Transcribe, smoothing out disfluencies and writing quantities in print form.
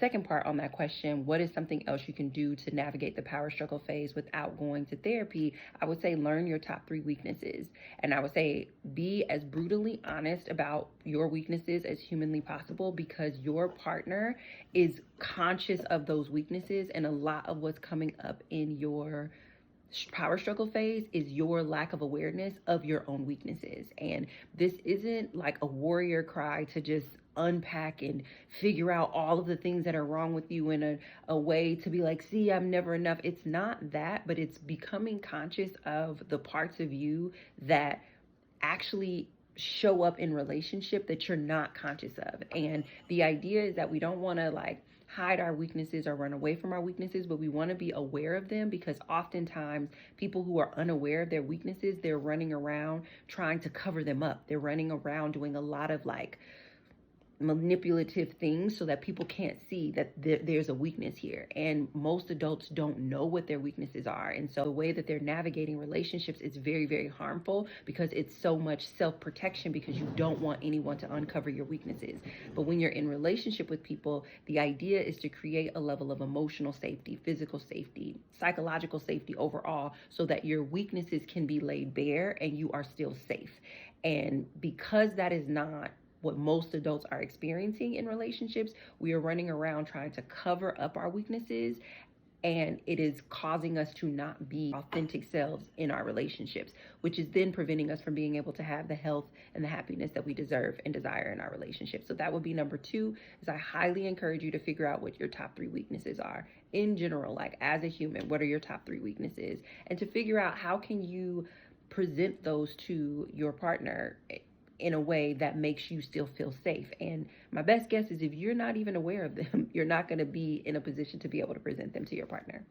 second part on that question, what is something else you can do to navigate the power struggle phase without going to therapy? I would say learn your top 3 weaknesses. And I would say be as brutally honest about your weaknesses as humanly possible, because your partner is conscious of those weaknesses. And a lot of what's coming up in your power struggle phase is your lack of awareness of your own weaknesses. And this isn't like a warrior cry to just unpack and figure out all of the things that are wrong with you in a way to be like, see, I'm never enough. It's not that, but it's becoming conscious of the parts of you that actually show up in relationship that you're not conscious of. And the idea is that we don't want to like hide our weaknesses or run away from our weaknesses, but we want to be aware of them, because oftentimes people who are unaware of their weaknesses, they're running around trying to cover them up. They're running around doing a lot of like manipulative things so that people can't see that there's a weakness here. And most adults don't know what their weaknesses are. And so the way that they're navigating relationships is very, very harmful, because it's so much self-protection, because you don't want anyone to uncover your weaknesses. But when you're in relationship with people, the idea is to create a level of emotional safety, physical safety, psychological safety overall, so that your weaknesses can be laid bare and you are still safe. And because that is not what most adults are experiencing in relationships, we are running around trying to cover up our weaknesses, and it is causing us to not be authentic selves in our relationships, which is then preventing us from being able to have the health and the happiness that we deserve and desire in our relationship. So that would be number 2, is I highly encourage you to figure out what your top 3 weaknesses are in general. Like, as a human, what are your top 3 weaknesses, and to figure out how can you present those to your partner in a way that makes you still feel safe. And my best guess is if you're not even aware of them, you're not going to be in a position to be able to present them to your partner.